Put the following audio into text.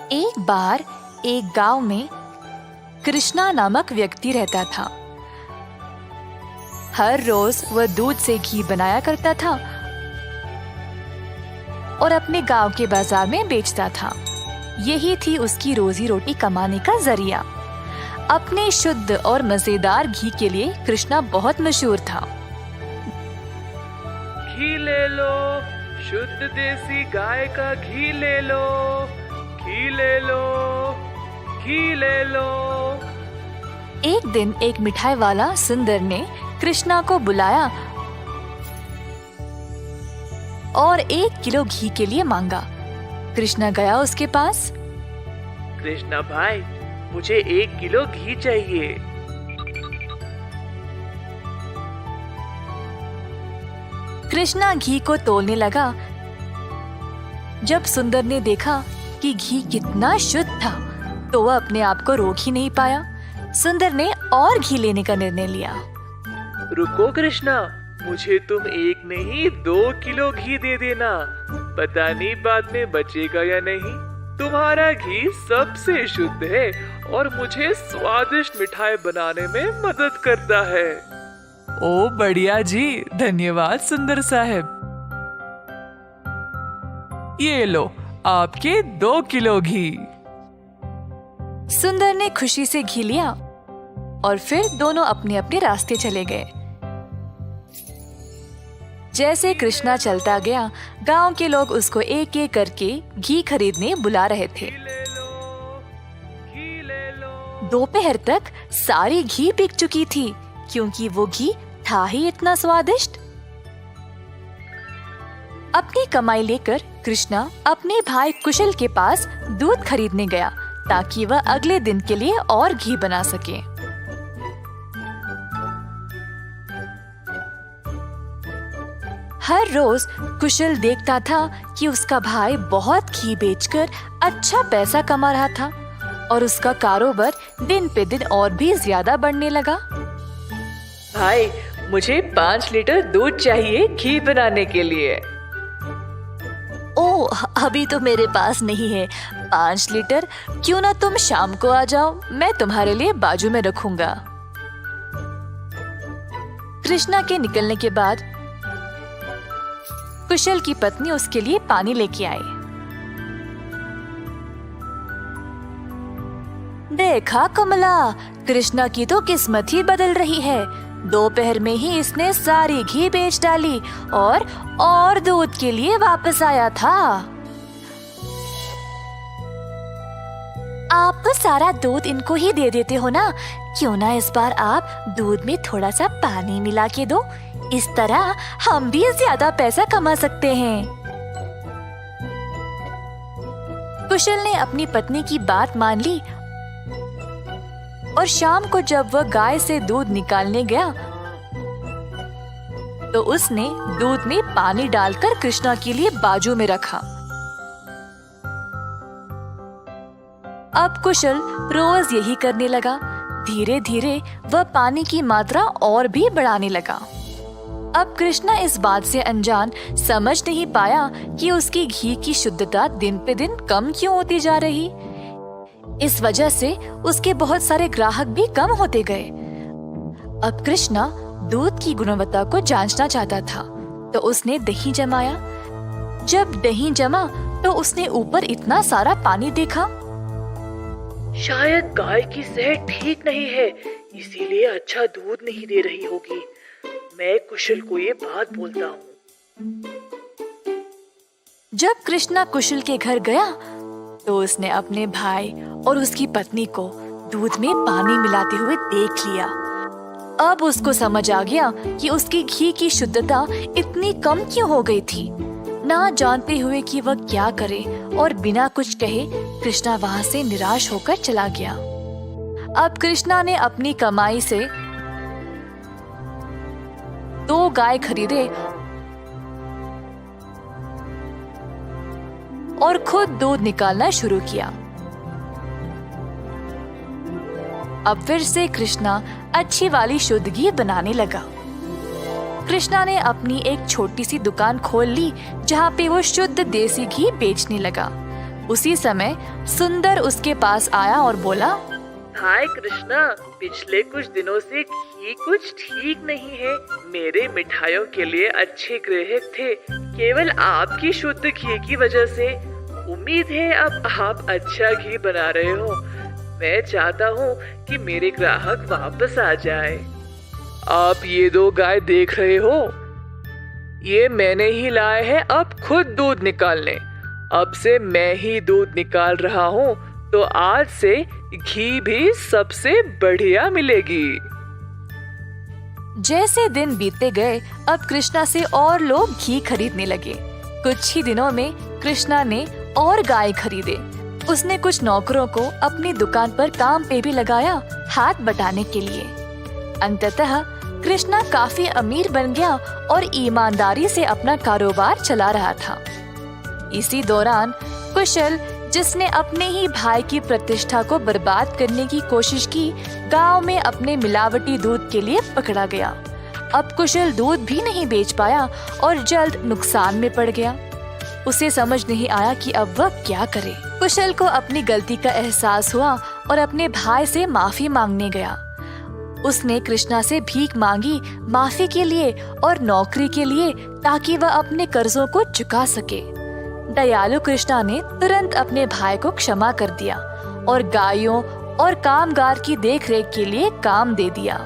एक बार एक गांव में कृष्णा नामक व्यक्ति रहता था। हर रोज वह दूध से घी बनाया करता था और अपने गांव के बाजार में बेचता था। यही थी उसकी रोजी रोटी कमाने का जरिया। अपने शुद्ध और मजेदार घी के लिए कृष्णा बहुत मशहूर था। घी ले लो, शुद्ध देसी गाय का घी ले लो, घी ले लो, घी ले लो। एक दिन एक मिठाई वाला सुंदर ने कृष्णा को बुलाया और 1 किलो घी के लिए मांगा। कृष्णा गया उसके पास। कृष्णा भाई, मुझे 1 किलो घी चाहिए। कृष्णा घी को तोलने लगा। जब सुंदर ने देखा कि घी कितना शुद्ध था, तो वह अपने आप को रोक ही नहीं पाया। सुंदर ने और घी लेने का निर्णय लिया। रुको कृष्णा, मुझे तुम 1 नहीं 2 किलो घी दे देना। पता नहीं बाद में बचेगा या नहीं। तुम्हारा घी सबसे शुद्ध है और मुझे स्वादिष्ट मिठाई बनाने में मदद करता है। ओ बढ़िया जी, धन्यवाद सुंदर साहब। ये लो आपके 2 किलो घी। सुंदर ने खुशी से घी लिया और फिर दोनों अपने अपने रास्ते चले गए। जैसे कृष्णा चलता गया, गांव के लोग उसको एक एक करके घी खरीदने बुला रहे थे। दोपहर तक सारी घी बिक चुकी थी, क्योंकि वो घी था ही इतना स्वादिष्ट। अपनी कमाई लेकर कृष्णा अपने भाई कुशल के पास दूध खरीदने गया, ताकि वह अगले दिन के लिए और घी बना सके। हर रोज कुशल देखता था कि उसका भाई बहुत घी बेचकर अच्छा पैसा कमा रहा था और उसका कारोबार दिन पे दिन और भी ज्यादा बढ़ने लगा। भाई, मुझे 5 लीटर दूध चाहिए घी बनाने के लिए। ओह, अभी तो मेरे पास नहीं है 5 लीटर। क्यों ना तुम शाम को आ जाओ, मैं तुम्हारे लिए बाजू में रखूंगा। कृष्णा के निकलने के बाद कुशल की पत्नी उसके लिए पानी लेके आई। देखा कमला, कृष्णा की तो किस्मत ही बदल रही है। दोपहर में ही इसने सारी घी बेच डाली और दूध के लिए वापस आया था। आप तो सारा दूध इनको ही दे देते हो ना, क्यों ना इस बार आप दूध में थोड़ा सा पानी मिला के दो। इस तरह हम भी ज्यादा पैसा कमा सकते हैं। कुशल ने अपनी पत्नी की बात मान ली और शाम को जब वह गाय से दूध निकालने गया, तो उसने दूध में पानी डालकर कृष्णा के लिए बाजू में रखा। अब कुशल रोज यही करने लगा। धीरे धीरे वह पानी की मात्रा और भी बढ़ाने लगा। अब कृष्णा इस बात से अनजान समझ नहीं पाया कि उसकी घी की शुद्धता दिन पे दिन कम क्यों होती जा रही। इस वजह से उसके बहुत सारे ग्राहक भी कम होते गए। अब कृष्णा दूध की गुणवत्ता को जांचना चाहता था, तो उसने दही जमाया। जब दही जमा, तो उसने ऊपर इतना सारा पानी देखा। शायद गाय की सेहत ठीक नहीं है, इसीलिए अच्छा दूध नहीं दे रही होगी। मैं कुशल को ये बात बोलता हूँ। जब कृष्णा कुशल के घर गया, तो उसने अपने भाई और उसकी पत्नी को दूध में पानी मिलाते हुए देख लिया। अब उसको समझ आ गया कि उसकी घी की शुद्धता इतनी कम क्यों हो गई थी। ना जानते हुए कि वह क्या करे और बिना कुछ कहे कृष्णा वहां से निराश होकर चला गया। अब कृष्णा ने अपनी कमाई से 2 गाय खरीदे और खुद दूध निकालना शुरू किया। अब फिर से कृष्णा अच्छी वाली शुद्ध घी बनाने लगा। कृष्णा ने अपनी एक छोटी सी दुकान खोल ली, जहाँ पे वो शुद्ध देसी घी बेचने लगा। उसी समय सुंदर उसके पास आया और बोला, हाय कृष्णा, पिछले कुछ दिनों से घी कुछ ठीक नहीं है। मेरे मिठाइयों के लिए अच्छे ग्राहक थे, केवल आपकी शुद्ध घी की वजह से। उम्मीद है अब आप अच्छा घी बना रहे हो। मैं चाहता हूँ कि मेरे ग्राहक वापस आ जाए। आप ये 2 गाय देख रहे हो, ये मैंने ही लाए हैं अब खुद दूध निकालने। अब से मैं ही दूध निकाल रहा हूँ, तो आज से घी भी सबसे बढ़िया मिलेगी। जैसे दिन बीतते गए, अब कृष्णा से और लोग घी खरीदने लगे। कुछ ही दिनों में कृष्णा ने और गाय खरीदे। उसने कुछ नौकरों को अपनी दुकान पर काम पे भी लगाया, हाथ बटाने के लिए। अंततः कृष्णा काफी अमीर बन गया और ईमानदारी से अपना कारोबार चला रहा था। इसी दौरान कुशल, जिसने अपने ही भाई की प्रतिष्ठा को बर्बाद करने की कोशिश की, गांव में अपने मिलावटी दूध के लिए पकड़ा गया। अब कुशल दूध भी नहीं बेच पाया और जल्द नुकसान में पड़ गया। उसे समझ नहीं आया कि अब वह क्या करे। कुशल को अपनी गलती का एहसास हुआ और अपने भाई से माफी मांगने गया। उसने कृष्णा से भीख मांगी माफी के लिए और नौकरी के लिए, ताकि वह अपने कर्जों को चुका सके। दयालु कृष्णा ने तुरंत अपने भाई को क्षमा कर दिया और गायों और कामगार की देखरेख के लिए काम दे दिया।